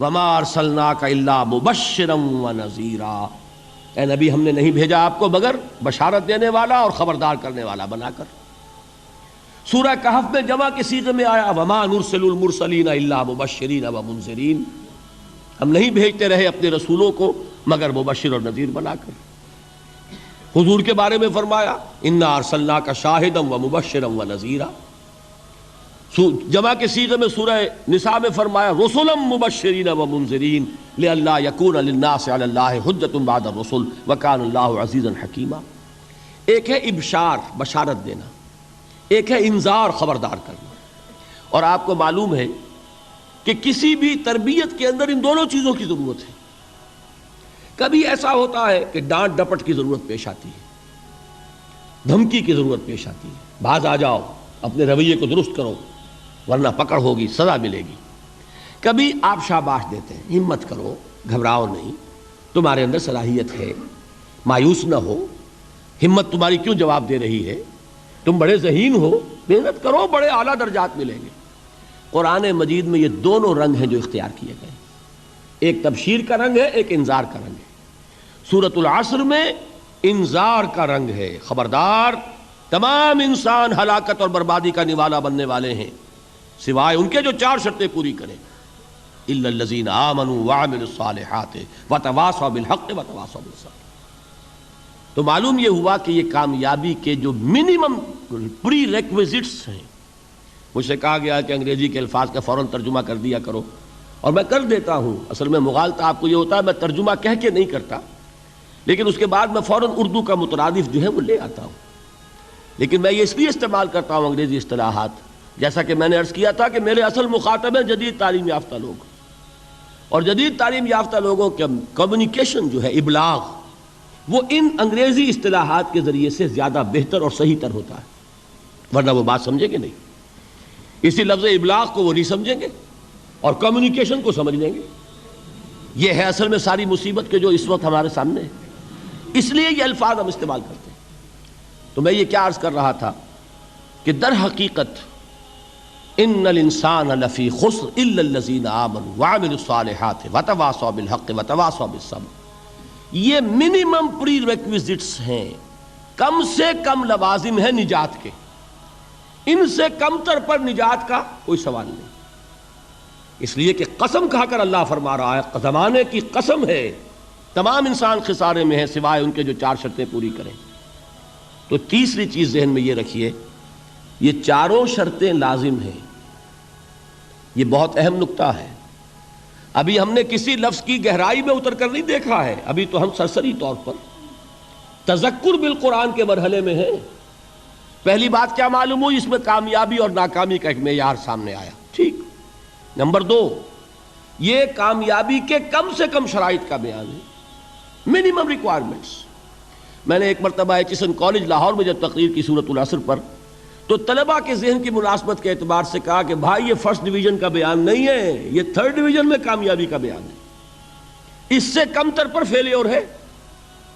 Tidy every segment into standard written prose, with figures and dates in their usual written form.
وما ارسلناک الا مبشرا ونذیرا، اے نبی ہم نے نہیں بھیجا آپ کو مگر بشارت دینے والا اور خبردار کرنے والا بنا کر۔ سورہ کہف میں جمع کے صیغے میں آیا وما نرسل المرسلین الا مبشرین ومنذرین، ہم نہیں بھیجتے رہے اپنے رسولوں کو مگر مبشر اور نذیر بنا کر۔ حضور کے بارے میں فرمایا انا ارسلناک شاہدا ومبشرا ونذیرا، جمع کے صیغے میں سورہ نساء میں فرمایا رسلا مبشرین ومنذرین لئلا یکون للناس علی اللہ حجۃ بعد الرسل وکان اللہ عزیزا حکیما۔ ایک ہے ابشار بشارت دینا، ایک ہے انذار خبردار کرنا، اور آپ کو معلوم ہے کہ کسی بھی تربیت کے اندر ان دونوں چیزوں کی ضرورت ہے۔ کبھی ایسا ہوتا ہے کہ ڈانٹ ڈپٹ کی ضرورت پیش آتی ہے، دھمکی کی ضرورت پیش آتی ہے، باز آ جاؤ، اپنے رویے کو درست کرو ورنہ پکڑ ہوگی، سزا ملے گی۔ کبھی آپ شاباش دیتے ہیں، ہمت کرو، گھبراؤ نہیں، تمہارے اندر صلاحیت ہے، مایوس نہ ہو، ہمت تمہاری کیوں جواب دے رہی ہے، تم بڑے ذہین ہو، محنت کرو، بڑے اعلیٰ درجات ملیں گے۔ قرآن مجید میں یہ دونوں رنگ ہیں جو اختیار کیے گئے، ایک تبشیر کا رنگ ہے، ایک انذار کا رنگ ہے۔ سورۃ العصر میں انذار کا رنگ ہے، خبردار، تمام انسان ہلاکت اور بربادی کا نوالا بننے والے ہیں سوائے ان کے جو چار شرطیں پوری کریں، الا الذین آمنوا وعملوا الصالحات وتواصوا بالحق وتواصوا بالصبر۔ تو معلوم یہ ہوا کہ یہ کامیابی کے جو منیمم پری ریکویزٹس ہیں، مجھ سے کہا گیا کہ انگریزی کے الفاظ کا فوراً ترجمہ کر دیا کرو، اور میں کر دیتا ہوں۔ اصل میں مغالطہ آپ کو یہ ہوتا ہے میں ترجمہ کہہ کے نہیں کرتا، لیکن اس کے بعد میں فوراً اردو کا مترادف جو ہے وہ لے آتا ہوں، لیکن میں یہ اس لیے استعمال کرتا ہوں انگریزی اصطلاحات، جیسا کہ میں نے عرض کیا تھا کہ میرے اصل مخاطب ہیں جدید تعلیم یافتہ لوگ، اور جدید تعلیم یافتہ لوگوں کے کمیونیکیشن جو ہے، ابلاغ، وہ ان انگریزی اصطلاحات کے ذریعے سے زیادہ بہتر اور صحیح تر ہوتا ہے، ورنہ وہ بات سمجھیں گے نہیں۔ اسی لفظ ابلاغ کو وہ نہیں سمجھیں گے اور کمیونیکیشن کو سمجھ لیں گے۔ یہ ہے اصل میں ساری مصیبت کے جو اس وقت ہمارے سامنے ہے، اس لیے یہ الفاظ ہم استعمال کرتے ہیں۔ تو میں یہ کیا عرض کر رہا تھا کہ در حقیقت ان الانسان لفی خسر الا الذین آمنوا وعملوا الصالحات وتواصوا بالحق وتواصوا بالصبر، یہ منیمم پری ریکویزٹس ہیں، کم سے کم لوازم ہیں نجات کے، ان سے کم تر پر نجات کا کوئی سوال نہیں۔ اس لیے کہ قسم کھا کر اللہ فرما رہا ہے، زمانے کی قسم ہے، تمام انسان خسارے میں ہیں سوائے ان کے جو چار شرطیں پوری کریں۔ تو تیسری چیز ذہن میں یہ رکھیے، یہ چاروں شرطیں لازم ہیں، یہ بہت اہم نکتہ ہے۔ ابھی ہم نے کسی لفظ کی گہرائی میں اتر کر نہیں دیکھا ہے، ابھی تو ہم سرسری طور پر تذکر بالقرآن کے مرحلے میں ہیں۔ پہلی بات کیا معلوم ہوئی، اس میں کامیابی اور ناکامی کا ایک معیار سامنے آیا، ٹھیک۔ نمبر دو، یہ کامیابی کے کم سے کم شرائط کا بیان ہے، منیمم ریکوائرمنٹس۔ میں نے ایک مرتبہ ایچسن کالج لاہور میں جب تقریر کی سورۃ العصر پر، تو طلباء کے ذہن کی مناسبت کے اعتبار سے کہا کہ بھائی یہ فرسٹ ڈویژن کا بیان نہیں ہے، یہ تھرڈ ڈویژن میں کامیابی کا بیان ہے، اس سے کم تر پر فیلیور ہے،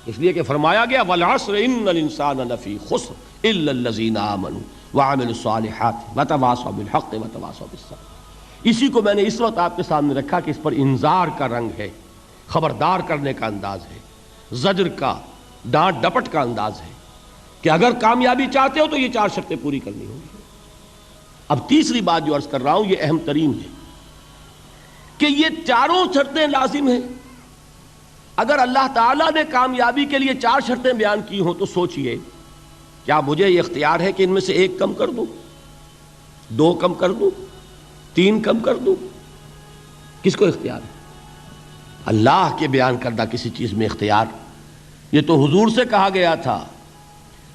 اس لیے کہ فرمایا گیا والعصر ان الانسان لفی خسر الا الذین آمنوا وعملوا الصالحات وتواصوا بالحق وتواصوا بالصبر۔ اسی کو میں نے اس وقت آپ کے سامنے رکھا کہ اس پر انذار کا رنگ ہے، خبردار کرنے کا انداز ہے، زجر کا، ڈانٹ ڈپٹ کا انداز ہے کہ اگر کامیابی چاہتے ہو تو یہ چار شرطیں پوری کرنی ہوں گی۔ اب تیسری بات جو عرض کر رہا ہوں یہ اہم ترین ہے کہ یہ چاروں شرطیں لازم ہیں۔ اگر اللہ تعالیٰ نے کامیابی کے لیے چار شرطیں بیان کی ہوں تو سوچئے، کیا مجھے یہ اختیار ہے کہ ان میں سے ایک کم کر دوں، دو کم کر دوں، تین کم کر دوں؟ کس کو اختیار ہے؟ اللہ کے بیان کردہ کسی چیز میں اختیار، یہ تو حضور سے کہا گیا تھا،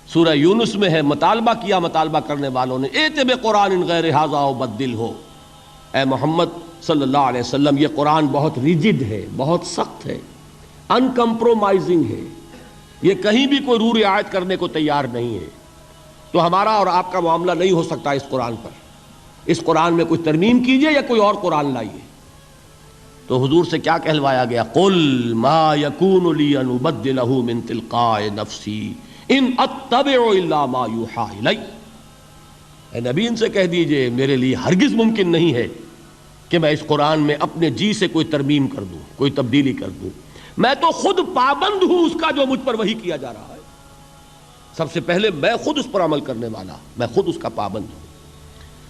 سورہ یونس میں ہے، مطالبہ کیا مطالبہ کرنے والوں نے، ایت بقرآن غیر ھذا وبدل ہو، اے محمد صلی اللہ علیہ وسلم یہ قرآن بہت ریجڈ ہے، بہت سخت ہے، ان کمپرومائزنگ ہے، یہ کہیں بھی کوئی رو رعایت کرنے کو تیار نہیں ہے، تو ہمارا اور آپ کا معاملہ نہیں ہو سکتا اس قرآن پر، اس قرآن میں کوئی ترمیم کیجئے یا کوئی اور قرآن لائیے۔ تو حضور سے کیا کہلوایا گیا؟ قل ما یکون لی ان ابدلہ من تلقاء نفسی ان اتبع الا ما یوحی الی، اے نبی ان سے کہہ دیجئے میرے لیے ہرگز ممکن نہیں ہے کہ میں اس قرآن میں اپنے جی سے کوئی ترمیم کر دوں، کوئی تبدیلی کر دوں. میں تو خود پابند ہوں اس کا جو مجھ پر وحی کیا جا رہا ہے. سب سے پہلے میں خود اس پر عمل کرنے والا، میں خود اس کا پابند ہوں.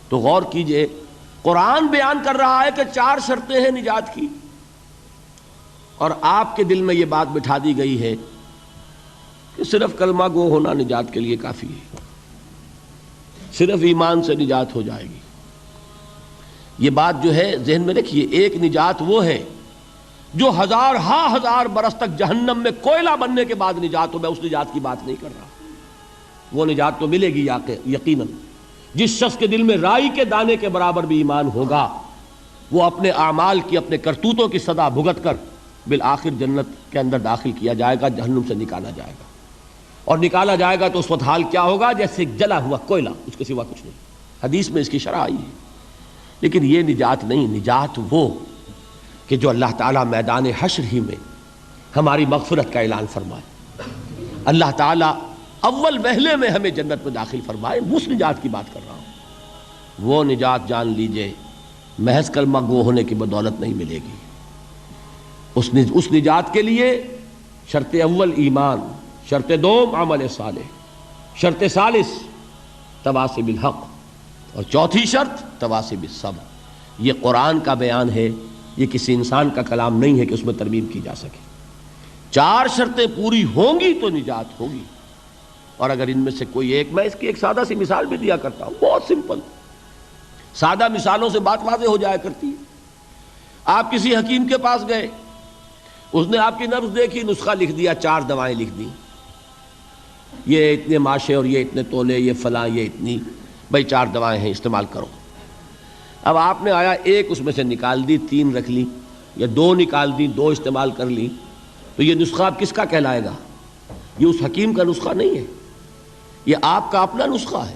تو غور کیجئے، قرآن بیان کر رہا ہے کہ 4 شرطیں ہیں نجات کی، اور آپ کے دل میں یہ بات بٹھا دی گئی ہے کہ صرف کلمہ گو ہونا نجات کے لیے کافی ہے، صرف ایمان سے نجات ہو جائے گی. یہ بات جو ہے ذہن میں رکھیے، ایک نجات وہ ہے جو ہزار برس تک جہنم میں کوئلہ بننے کے بعد نجات ہو. میں اس نجات کی بات نہیں کر رہا. وہ نجات تو ملے گی یقیناً. جس شخص کے دل میں رائی کے دانے کے برابر بھی ایمان ہوگا، وہ اپنے اعمال کی، اپنے کرتوتوں کی سزا بھگت کر بالآخر جنت کے اندر داخل کیا جائے گا، جہنم سے نکالا جائے گا. اور نکالا جائے گا تو اس وقت حال کیا ہوگا؟ جیسے جلا ہوا کوئلہ، اس کے سوا کچھ نہیں. حدیث میں اس کی شرح آئی ہے. لیکن یہ نجات نہیں. نجات وہ کہ جو اللہ تعالیٰ میدان حشر ہی میں ہماری مغفرت کا اعلان فرمائے، اللہ تعالیٰ اول وہلے میں ہمیں جنت میں داخل فرمائے. اس نجات کی بات کر رہا ہوں. وہ نجات جان لیجئے محض کلمہ گو ہونے کی بدولت نہیں ملے گی. اس نجات کے لیے شرط اول ایمان، شرط دوم عمل صالح، شرط ثالث تواصی بالحق، اور چوتھی شرط تواصی بالصبر. یہ قرآن کا بیان ہے، یہ کسی انسان کا کلام نہیں ہے کہ اس میں ترمیم کی جا سکے. 4 شرطیں پوری ہوں گی تو نجات ہوگی. اور اگر ان میں سے کوئی ایک، میں اس کی ایک سادہ سی مثال بھی دیا کرتا ہوں، بہت سمپل. سادہ مثالوں سے بات واضح ہو جایا کرتی ہے. آپ کسی حکیم کے پاس گئے، اس نے آپ کی نبض دیکھی، نسخہ لکھ دیا، 4 دوائیں لکھ دی، یہ اتنے ماشے اور یہ اتنے تولے، یہ فلاں، یہ اتنی، بھائی 4 دوائیں ہیں، استعمال کرو. اب آپ نے آیا ایک اس میں سے نکال دی، 3 رکھ لی، یا 2 نکال دی، 2 استعمال کر لی، تو یہ نسخہ اب کس کا کہلائے گا؟ یہ اس حکیم کا نسخہ نہیں ہے، یہ آپ کا اپنا نسخہ ہے.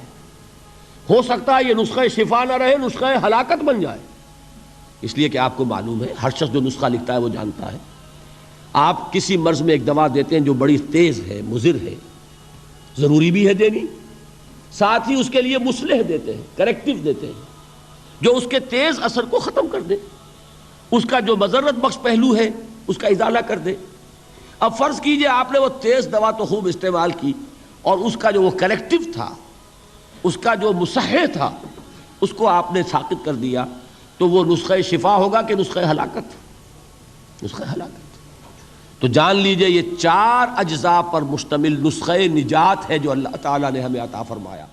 ہو سکتا ہے یہ نسخہ شفا نہ رہے، نسخہ ہلاکت بن جائے. اس لیے کہ آپ کو معلوم ہے، ہر شخص جو نسخہ لکھتا ہے وہ جانتا ہے. آپ کسی مرض میں ایک دوا دیتے ہیں جو بڑی تیز ہے، مضر ہے، ضروری بھی ہے دینی، ساتھ ہی اس کے لیے مصلح دیتے ہیں، کریکٹیو دیتے ہیں جو اس کے تیز اثر کو ختم کر دے، اس کا جو مضرت بخش پہلو ہے اس کا ازالہ کر دے. اب فرض کیجئے آپ نے وہ تیز دوا تو خوب استعمال کی، اور اس کا جو وہ کریکٹیو تھا، اس کا جو مصحح تھا، اس کو آپ نے ساقط کر دیا، تو وہ نسخہ شفا ہوگا کہ نسخہ ہلاکت؟ نسخہ ہلاکت. تو جان لیجئے یہ 4 اجزاء پر مشتمل نسخہ نجات ہے جو اللہ تعالیٰ نے ہمیں عطا فرمایا.